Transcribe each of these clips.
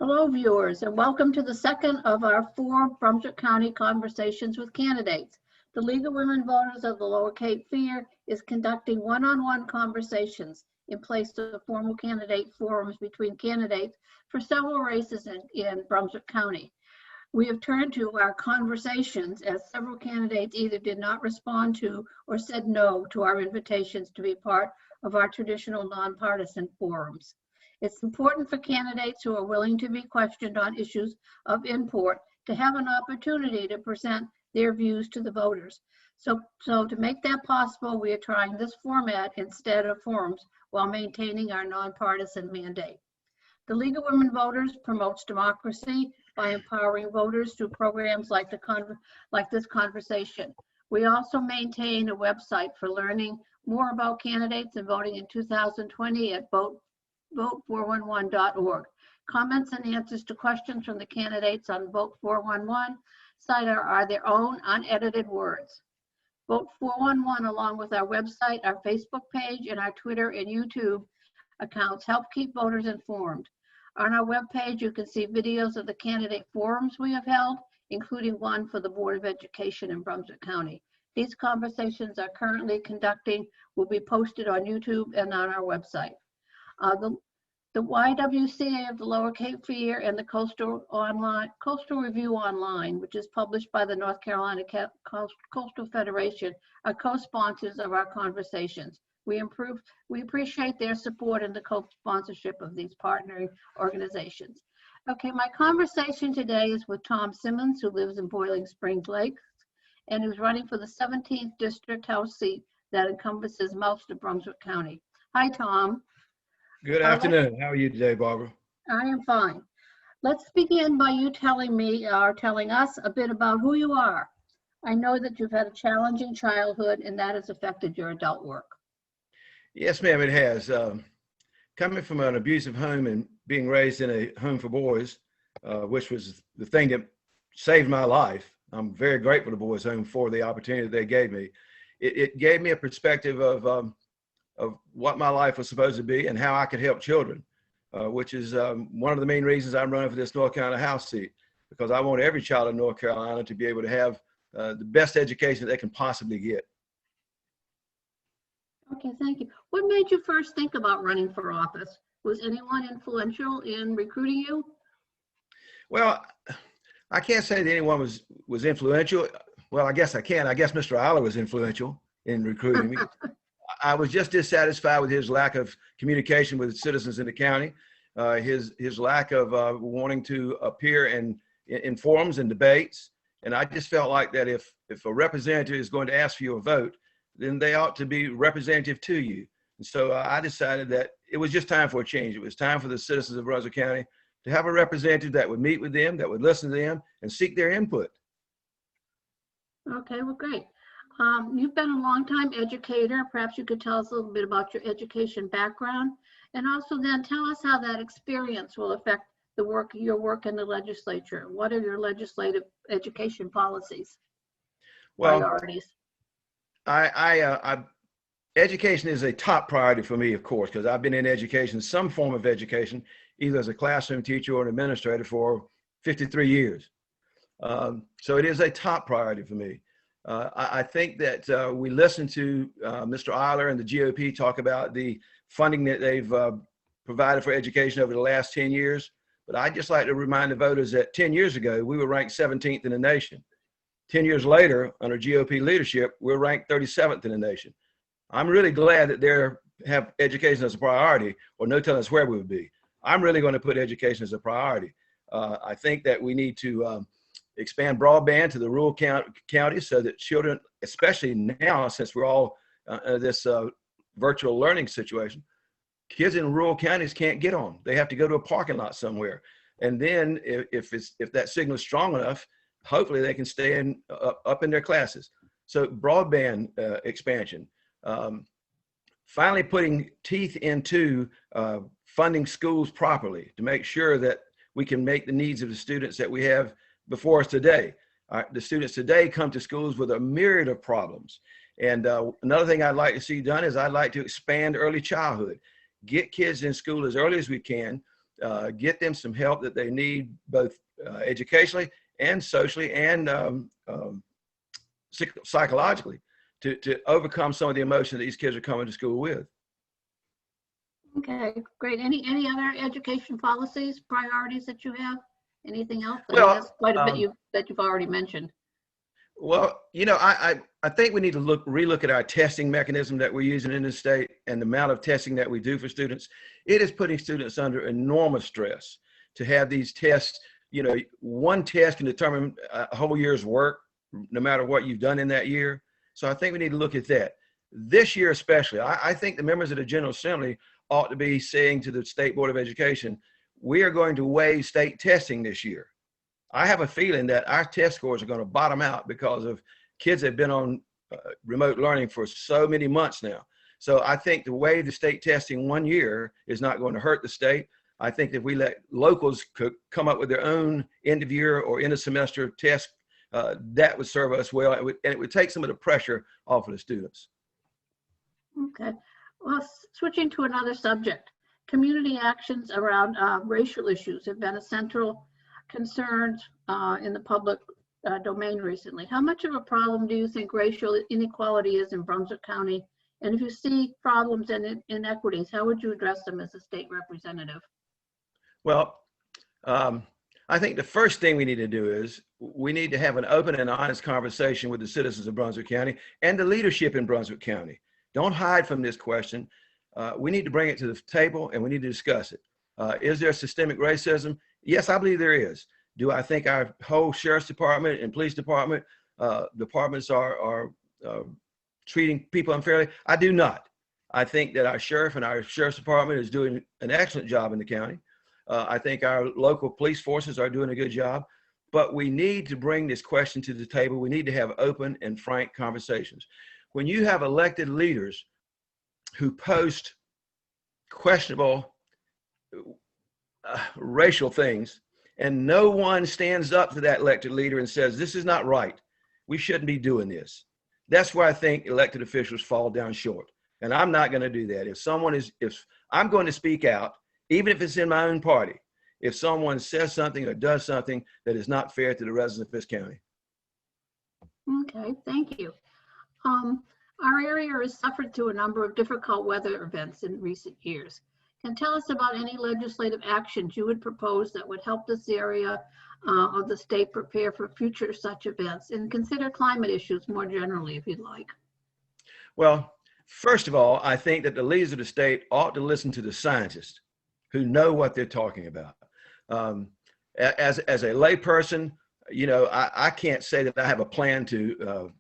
Hello, viewers, and welcome to the second of our 4 Brunswick County Conversations with Candidates. The League of Women Voters of the Lower Cape Fear is conducting one-on-one conversations in place of formal candidate forums between candidates for several races in Brunswick County. We have turned to our conversations as several candidates either did not respond to or said no to our invitations to be part of our traditional nonpartisan forums. It's important for candidates who are willing to be questioned on issues of import to have an opportunity to present their views to the voters. So to make that possible, we are trying this format instead of forums while maintaining our nonpartisan mandate. The League of Women Voters promotes democracy by empowering voters through programs like this conversation. We also maintain a website for learning more about candidates and voting in 2020 at vote411.org. Comments and answers to questions from the candidates on Vote 411 site are their own unedited words. Vote 411, along with our website, our Facebook page, and our Twitter and YouTube accounts, help keep voters informed. On our webpage, you can see videos of the candidate forums we have held, including one for the Board of Education in Brunswick County. These conversations are currently conducting will be posted on YouTube and on our website. The YWCA of the Lower Cape Fear and the Coastal Review Online, which is published by the North Carolina Coastal Federation, are co-sponsors of our conversations. We appreciate their support and the co-sponsorship of these partnering organizations. Okay, my conversation today is with Tom Simmons, who lives in Boiling Springs Lakes and who's running for the 17th District House seat that encompasses most of Brunswick County. Hi, Tom. Good afternoon. How are you today, Barbara? I am fine. Let's begin by you telling us a bit about who you are. I know that you've had a challenging childhood and that has affected your adult work. Yes, ma'am, it has. Coming from an abusive home and being raised in a home for boys, which was the thing that saved my life. I'm very grateful to Boys Home for the opportunity they gave me. It gave me a perspective of what my life was supposed to be and how I could help children, which is one of the main reasons I'm running for this North Carolina House seat, because I want every child in North Carolina to be able to have the best education they can possibly get. Okay, thank you. What made you first think about running for office? Was anyone influential in recruiting you? Well, I can't say that anyone was influential. Well, I guess I can. I guess Mr. Iler was influential in recruiting me. I was just dissatisfied with his lack of communication with citizens in the county, his lack of wanting to appear in forums and debates. And I just felt like that if a representative is going to ask for your vote, then they ought to be representative to you. And so I decided that it was just time for a change. It was time for the citizens of Brunswick County to have a representative that would meet with them, that would listen to them and seek their input. Okay, well, great. You've been a longtime educator. Perhaps you could tell us a little bit about your education background, and also then tell us how that experience will affect your work in the legislature. What are your legislative education policies, priorities? Education is a top priority for me, of course, because I've been in education, some form of education, either as a classroom teacher or an administrator for 53 years. So it is a top priority for me. I think that we listened to Mr. Iler and the GOP talk about the funding that they've provided for education over the last 10 years. But I'd just like to remind the voters that 10 years ago, we were ranked 17th in the nation. 10 years later, under GOP leadership, we're ranked 37th in the nation. I'm really glad that they have education as a priority, or no telling us where we would be. I'm really going to put education as a priority. I think that we need to expand broadband to the rural counties so that children, especially now, since we're all this virtual learning situation, kids in rural counties can't get on. They have to go to a parking lot somewhere. And then if that signal is strong enough, hopefully they can stay up in their classes. So broadband expansion. Finally putting teeth into funding schools properly to make sure that we can make the needs of the students that we have before us today. The students today come to schools with a myriad of problems. And another thing I'd like to see done is I'd like to expand early childhood, get kids in school as early as we can, get them some help that they need, both educationally and socially and psychologically, to overcome some of the emotion that these kids are coming to school with. Okay, great. Any other education policies, priorities that you have? Anything else? Well, that's quite a bit that you've already mentioned. Well, you know, I think we need to relook at our testing mechanism that we're using in the state and the amount of testing that we do for students. It is putting students under enormous stress to have these tests. You know, one test can determine a whole year's work, no matter what you've done in that year. So I think we need to look at that. This year especially, I think the members of the General Assembly ought to be saying to the State Board of Education, we are going to waive state testing this year. I have a feeling that our test scores are going to bottom out because of kids that have been on remote learning for so many months now. So I think to waive the state testing 1 year is not going to hurt the state. I think if we let locals come up with their own end of year or end of semester test, that would serve us well, and it would take some of the pressure off of the students. Okay. Well, switching to another subject, community actions around racial issues have been a central concern in the public domain recently. How much of a problem do you think racial inequality is in Brunswick County? And if you see problems and inequities, how would you address them as a state representative? Well, I think the first thing we need to do is we need to have an open and honest conversation with the citizens of Brunswick County and the leadership in Brunswick County. Don't hide from this question. We need to bring it to the table and we need to discuss it. Is there systemic racism? Yes, I believe there is. Do I think our whole sheriff's department and police department departments are treating people unfairly? I do not. I think that our sheriff and our sheriff's department is doing an excellent job in the county. I think our local police forces are doing a good job, but we need to bring this question to the table. We need to have open and frank conversations. When you have elected leaders who post questionable racial things and no one stands up to that elected leader and says, this is not right, we shouldn't be doing this, that's where I think elected officials fall down short. And I'm not going to do that. If I'm going to speak out, even if it's in my own party, if someone says something or does something that is not fair to the residents of this county. Okay, thank you. Our area has suffered through a number of difficult weather events in recent years. Can you tell us about any legislative actions you would propose that would help this area of the state prepare for future such events, and consider climate issues more generally, if you'd like? Well, first of all, I think that the leaders of the state ought to listen to the scientists who know what they're talking about. As a layperson, you know, I can't say that I have a plan to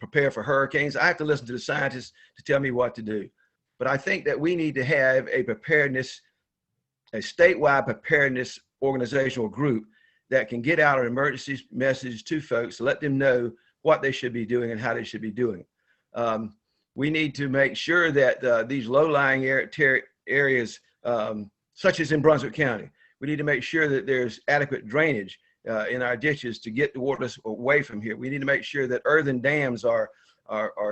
prepare for hurricanes. I have to listen to the scientists to tell me what to do. But I think that we need to have a statewide preparedness organizational group that can get out an emergency message to folks to let them know what they should be doing and how they should be doing. We need to make sure that these low-lying areas, such as in Brunswick County, we need to make sure that there's adequate drainage in our ditches to get the water away from here. We need to make sure that earthen dams are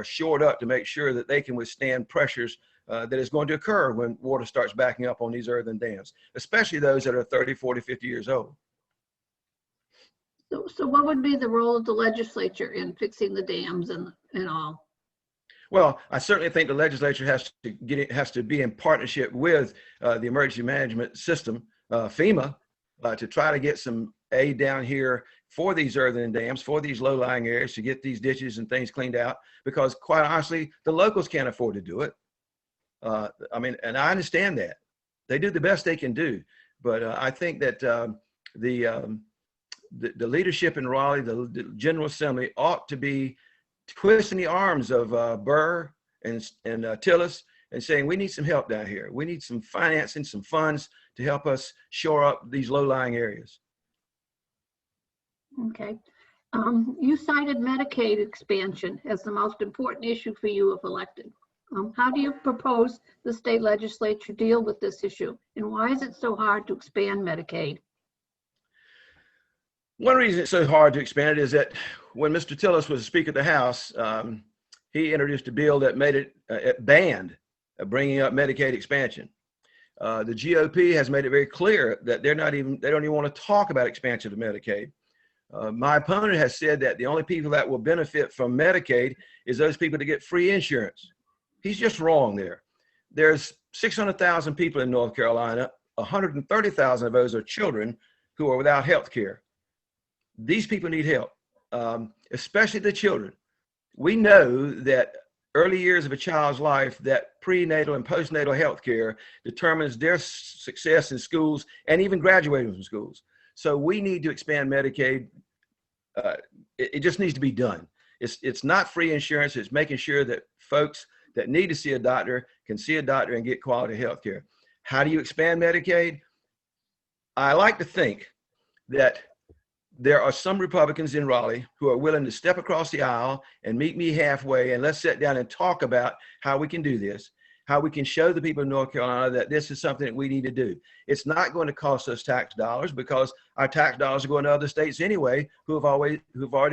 shored up to make sure that they can withstand pressures that is going to occur when water starts backing up on these earthen dams, especially those that are 30, 40, 50 years old. So what would be the role of the legislature in fixing the dams and all? Well, I certainly think the legislature has to be in partnership with the emergency management system, FEMA, to try to get some aid down here for these earthen dams, for these low-lying areas, to get these ditches and things cleaned out, because quite honestly, the locals can't afford to do it. I mean, and I understand that. They do the best they can do, but I think that the leadership in Raleigh, the General Assembly, ought to be twisting the arms of Burr and Tillis and saying, we need some help down here. We need some financing, some funds to help us shore up these low-lying areas. Okay. You cited Medicaid expansion as the most important issue for you if elected. How do you propose the state legislature deal with this issue? And why is it so hard to expand Medicaid? One reason it's so hard to expand it is that when Mr. Tillis was Speaker of the House, he introduced a bill that made it banned bringing up Medicaid expansion. The GOP has made it very clear that they don't even want to talk about expansion of Medicaid. My opponent has said that the only people that will benefit from Medicaid is those people that get free insurance. He's just wrong there. There's 600,000 people in North Carolina. 130,000 of those are children who are without health care. These people need help, especially the children. We know that early years of a child's life, that prenatal and postnatal health care determines their success in schools and even graduating from schools. So we need to expand Medicaid. It just needs to be done. It's not free insurance. It's making sure that folks that need to see a doctor can see a doctor and get quality health care. How do you expand Medicaid? I like to think that there are some Republicans in Raleigh who are willing to step across the aisle and meet me halfway, and let's sit down and talk about how we can do this, how we can show the people of North Carolina that this is something that we need to do. It's not going to cost us tax dollars because our tax dollars are going to other states anyway who've already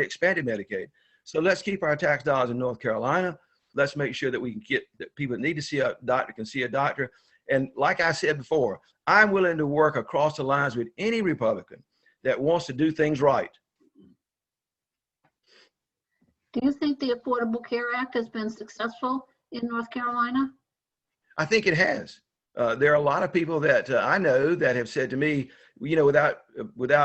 expanded Medicaid. So let's keep our tax dollars in North Carolina. Let's make sure that we can get that people that need to see a doctor can see a doctor. And like I said before, I'm willing to work across the lines with any Republican that wants to do things right. Do you think the Affordable Care Act has been successful in North Carolina? I think it has. There are a lot of people that I know that have said to me, you know, without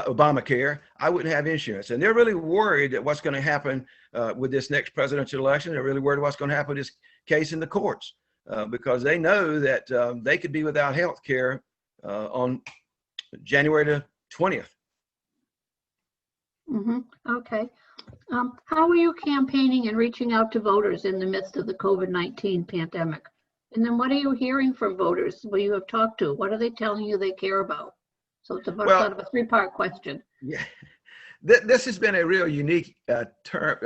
Obamacare, I wouldn't have insurance. And they're really worried that what's going to happen with this next presidential election. They're really worried what's going to happen with this case in the courts because they know that they could be without health care on January the 20th. Mm-hmm. Okay. How are you campaigning and reaching out to voters in the midst of the COVID-19 pandemic? And then what are you hearing from voters who you have talked to? What are they telling you they care about? So it's about sort of a three-part question. Yeah, this has been a real unique term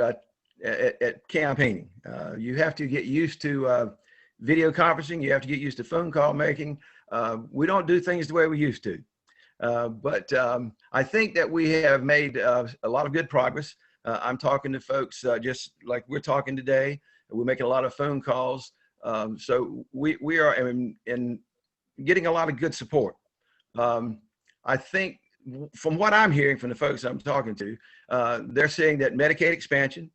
at campaigning. You have to get used to video conferencing. You have to get used to phone call making. We don't do things the way we used to. But I think that we have made a lot of good progress. I'm talking to folks just like we're talking today. We're making a lot of phone calls. So we are in getting a lot of good support. I think from what I'm hearing from the folks I'm talking to, they're saying that Medicaid expansion,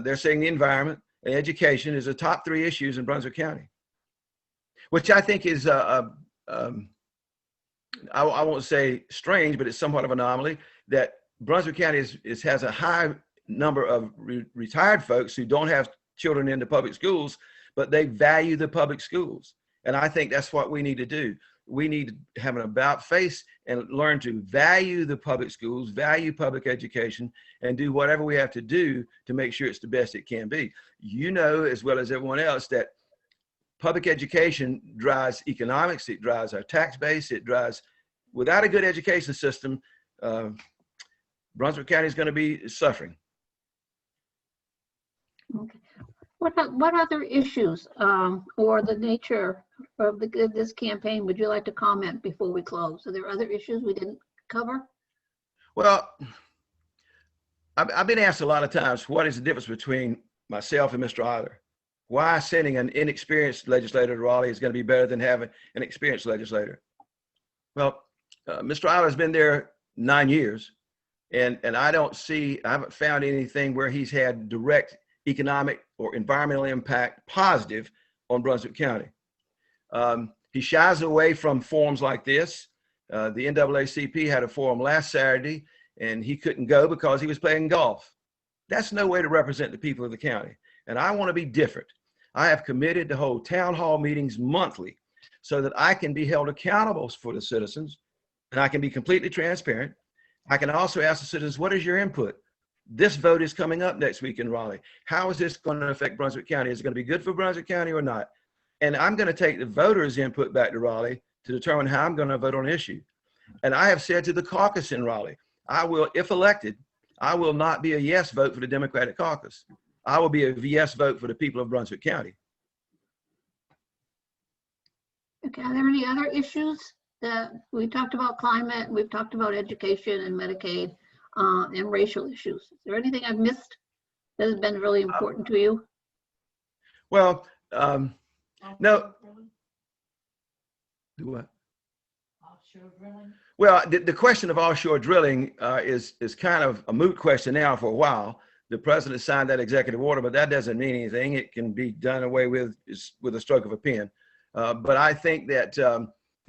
they're saying the environment and education is the top three issues in Brunswick County, which I think is, I won't say strange, but it's somewhat of an anomaly that Brunswick County has a high number of retired folks who don't have children in the public schools, but they value the public schools. And I think that's what we need to do. We need to have an about face and learn to value the public schools, value public education, and do whatever we have to do to make sure it's the best it can be. You know, as well as everyone else, that public education drives economics, it drives our tax base, it drives, without a good education system, Brunswick County is going to be suffering. Okay. What other issues or the nature of this campaign would you like to comment before we close? Are there other issues we didn't cover? Well, I've been asked a lot of times, what is the difference between myself and Mr. Iler? Why sending an inexperienced legislator to Raleigh is going to be better than having an experienced legislator? Well, Mr. Iler has been there 9 years, and I haven't found anything where he's had direct economic or environmental impact positive on Brunswick County. He shies away from forums like this. The NAACP had a forum last Saturday and he couldn't go because he was playing golf. That's no way to represent the people of the county. And I want to be different. I have committed to hold town hall meetings monthly so that I can be held accountable for the citizens and I can be completely transparent. I can also ask the citizens, what is your input? This vote is coming up next week in Raleigh. How is this going to affect Brunswick County? Is it going to be good for Brunswick County or not? And I'm going to take the voters' input back to Raleigh to determine how I'm going to vote on an issue. And I have said to the caucus in Raleigh, I will, if elected, I will not be a yes vote for the Democratic caucus. I will be a yes vote for the people of Brunswick County. Okay, are there any other issues that we talked about? Climate, we've talked about education and Medicaid. And racial issues. Is there anything I've missed that has been really important to you? Well, no. Do what? Offshore drilling? Well, the question of offshore drilling is kind of a moot question now for a while. The president signed that executive order, but that doesn't mean anything. It can be done away with a stroke of a pen. But I think that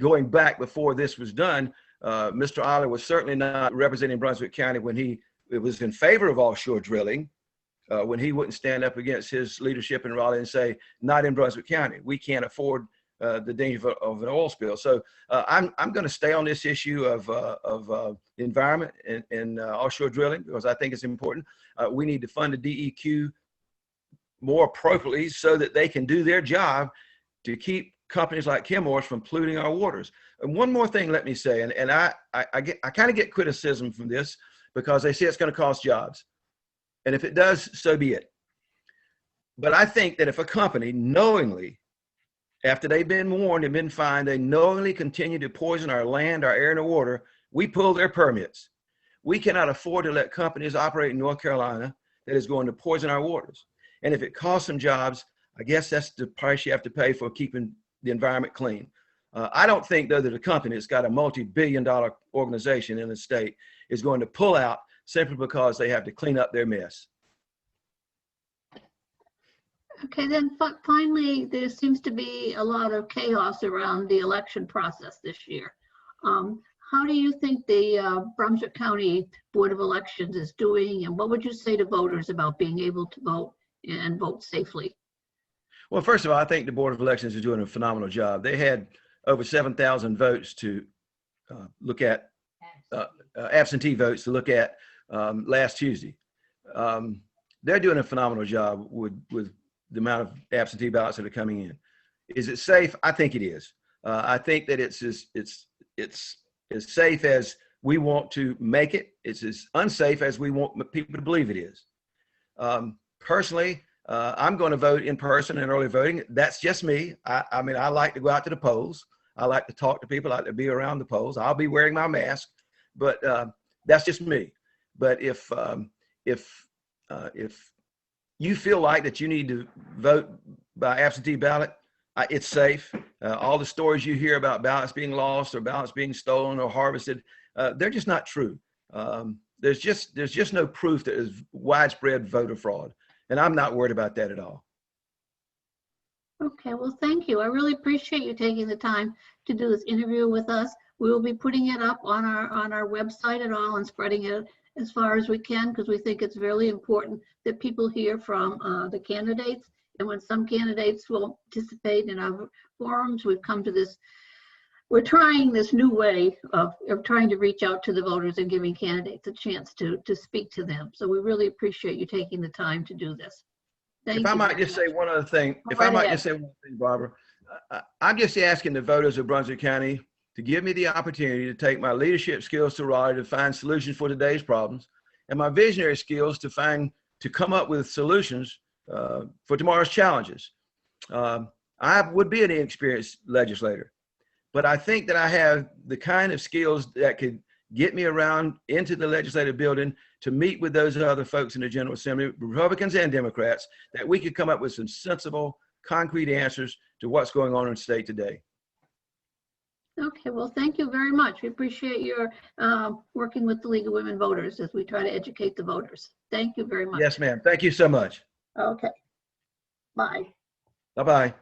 going back before this was done, Mr. Iler was certainly not representing Brunswick County when he was in favor of offshore drilling, when he wouldn't stand up against his leadership in Raleigh and say, not in Brunswick County. We can't afford the danger of an oil spill. So I'm going to stay on this issue of environment and offshore drilling because I think it's important. We need to fund the DEQ more appropriately so that they can do their job to keep companies like Chemours from polluting our waters. And one more thing, let me say, and I kind of get criticism from this because they say it's going to cost jobs. And if it does, so be it. But I think that if a company knowingly, after they've been warned and been fined, they knowingly continue to poison our land, our air, and our water, we pull their permits. We cannot afford to let companies operate in North Carolina that is going to poison our waters. And if it costs them jobs, I guess that's the price you have to pay for keeping the environment clean. I don't think, though, that a company that's got a multi-billion-dollar organization in the state is going to pull out simply because they have to clean up their mess. Okay, then finally, there seems to be a lot of chaos around the election process this year. How do you think the Brunswick County Board of Elections is doing, and what would you say to voters about being able to vote and vote safely? Well, first of all, I think the Board of Elections is doing a phenomenal job. They had over 7,000 votes to look at, absentee votes to look at last Tuesday. They're doing a phenomenal job with the amount of absentee ballots that are coming in. Is it safe? I think it is. I think that it's as safe as we want to make it. It's as unsafe as we want people to believe it is. Personally, I'm going to vote in person and early voting. That's just me. I mean, I like to go out to the polls. I like to talk to people. I like to be around the polls. I'll be wearing my mask, but that's just me. But if you feel like that you need to vote by absentee ballot, it's safe. All the stories you hear about ballots being lost or ballots being stolen or harvested, they're just not true. There's just no proof that there's widespread voter fraud. And I'm not worried about that at all. Okay, well, thank you. I really appreciate you taking the time to do this interview with us. We will be putting it up on our website and all and spreading it as far as we can because we think it's really important that people hear from the candidates. And when some candidates will participate in our forums, we've come to this, we're trying this new way of trying to reach out to the voters and giving candidates a chance to speak to them. So we really appreciate you taking the time to do this. Thank you. If I might just say one other thing, Barbara, I'm just asking the voters of Brunswick County to give me the opportunity to take my leadership skills to Raleigh to find solutions for today's problems and my visionary skills to come up with solutions for tomorrow's challenges. I would be an inexperienced legislator, but I think that I have the kind of skills that could get me around into the legislative building to meet with those other folks in the General Assembly, Republicans and Democrats, that we could come up with some sensible, concrete answers to what's going on in the state today. Okay, well, thank you very much. We appreciate your working with the League of Women Voters as we try to educate the voters. Thank you very much. Yes, ma'am. Thank you so much. Okay. Bye. Bye-bye.